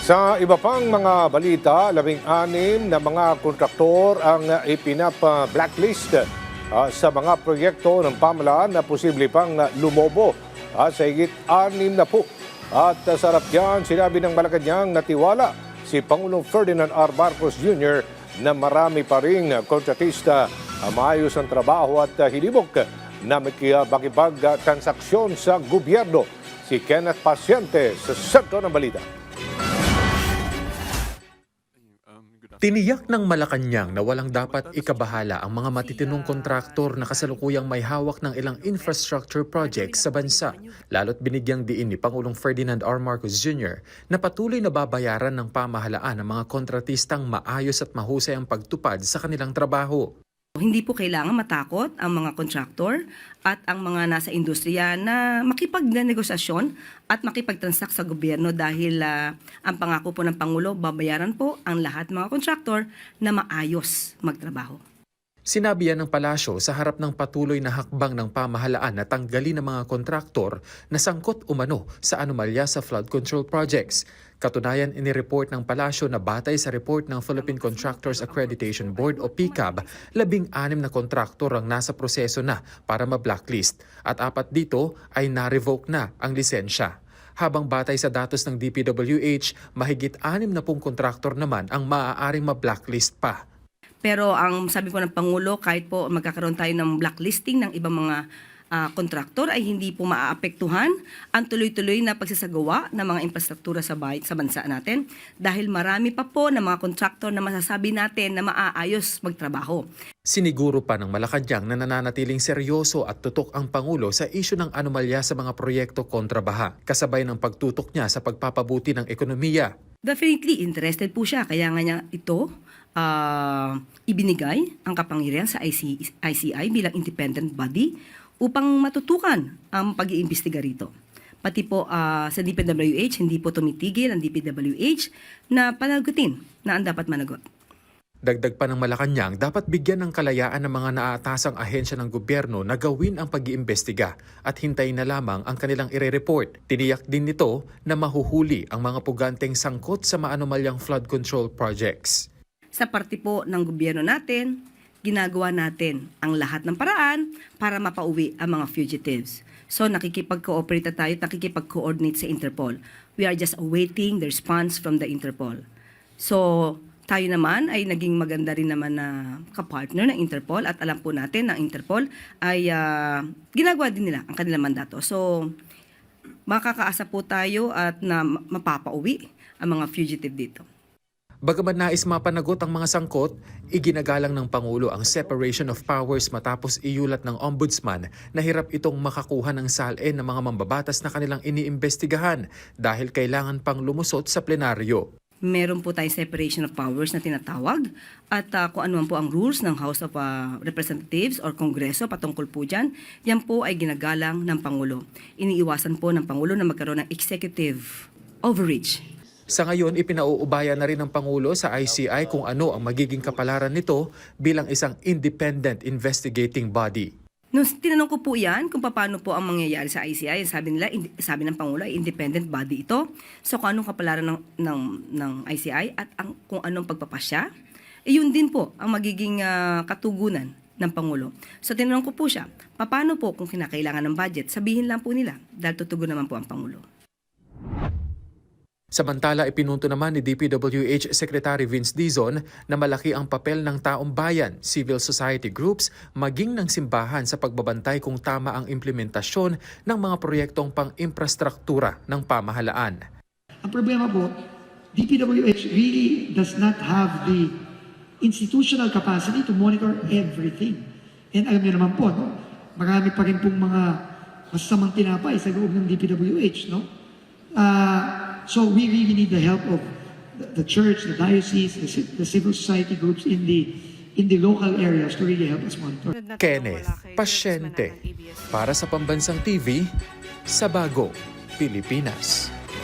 Sa iba pang mga balita, 16 na mga kontraktor ang ipinapa-blacklist sa mga proyekto ng pamahalaan na posible pang lumobo sa higit 60. At sa harap diyan, sinabi ng Malacanang na tiwala si Pangulong Ferdinand R. Marcos Jr. na marami pa ring kontratista maayos ang trabaho at hinimok na makipag-transaksyon sa gobyerno. Si Kenneth Paciente sa sentro ng balita. Tiniyak ng Malacanang na walang dapat ikabahala ang mga matitinong kontraktor na kasalukuyang may hawak ng ilang infrastructure projects sa bansa. Lalo't binigyang diin ni Pangulong Ferdinand R. Marcos Jr. na patuloy na babayaran ng pamahalaan ang mga kontratistang maayos at mahusay ang pagtupad sa kanilang trabaho. Hindi po kailangan matakot ang mga kontraktor at ang mga nasa industriya na makipagnegosasyon at makipagtransak sa gobyerno dahil ang pangako po ng Pangulo, babayaran po ang lahat mga kontraktor na maayos magtrabaho. Sinabi yan ng palasyo sa harap ng patuloy na hakbang ng pamahalaan na tanggalin ng mga kontraktor na sangkot umano sa anomalya sa flood control projects. Katunayan, inireport ng palasyo na batay sa report ng Philippine Contractors Accreditation Board o PCAB, 16 na kontraktor ang nasa proseso na para ma-blacklist at 4 dito ay na-revoke na ang lisensya. Habang batay sa datos ng DPWH, mahigit 60 kontraktor naman ang maaaring ma-blacklist pa. Pero ang sabi po ng Pangulo, kahit po magkakaroon tayo ng blacklisting ng ibang mga kontraktor ay hindi po maaapektuhan ang tuloy-tuloy na pagsasagawa ng mga infrastruktura sa bansa natin dahil marami pa po ng mga kontraktor na masasabi natin na maaayos magtrabaho. Siniguro pa ng Malacanang na nananatiling seryoso at tutok ang Pangulo sa isyu ng anomalya sa mga proyekto kontra baha, kasabay ng pagtutok niya sa pagpapabuti ng ekonomiya. Definitely interested po siya, kaya nga niya ito ibinigay ang kapangyarihan sa ICI bilang independent body upang matutukan ang pag-iimbestiga rito. Pati po sa DPWH, hindi po tumitigil ang DPWH na panagutin na ang dapat managot. Dagdag pa ng Malacanang, dapat bigyan ng kalayaan ng mga naaatasang ahensya ng gobyerno na gawin ang pag-iimbestiga at hintayin na lamang ang kanilang ire-report. Tiniyak din nito na mahuhuli ang mga puganteng sangkot sa maanomalyang flood control projects. Sa parte po ng gobyerno natin, ginagawa natin ang lahat ng paraan para mapauwi ang mga fugitives. So nakikipag-cooperate tayo, nakikipag-coordinate sa Interpol. We are just awaiting the response from the Interpol. So tayo naman ay naging maganda rin naman na kapartner ng Interpol at alam po natin na Interpol ay ginagawa din nila ang kanilang mandato. So makakaasa po tayo at na mapapauwi ang mga fugitive dito. Bagaman nais mapanagot ang mga sangkot, iginagalang ng Pangulo ang separation of powers matapos iulat ng Ombudsman na hirap itong makakuha ng salin ng mga mambabatas na kanilang iniimbestigahan dahil kailangan pang lumusot sa plenaryo. Meron po tayong separation of powers na tinatawag at kung ano man po ang rules ng House of Representatives or Kongreso patungkol po dyan, yan po ay ginagalang ng Pangulo. Iniiwasan po ng Pangulo na magkaroon ng executive overreach. Sa ngayon, ipinauubaya na rin ng Pangulo sa ICI kung ano ang magiging kapalaran nito bilang isang independent investigating body. Nung tinanong ko po yan kung paano po ang mangyayari sa ICI, sabi ng Pangulo ay independent body ito. So kung anong kapalaran ng ICI at kung anong pagpapasya, yun din po ang magiging katugunan ng Pangulo. So tinanong ko po siya, paano po kung kinakailangan ng budget, sabihin lang po nila dahil tutugon naman po ang Pangulo. Samantala, ipinunto naman ni DPWH Secretary Vince Dizon na malaki ang papel ng taong bayan, civil society groups, maging ng simbahan sa pagbabantay kung tama ang implementasyon ng mga proyektong pang-infrastruktura ng pamahalaan. Ang problema po, DPWH really does not have the institutional capacity to monitor everything. And alam niyo naman po, no? Marami pa rin pong mga masasamang tinapay sa loob ng DPWH, no? So we really need the help of the church, the diocese, the civil society groups in the local areas to really help us monitor. Kenneth Paciente para sa Pambansang TV sa Bagong Pilipinas.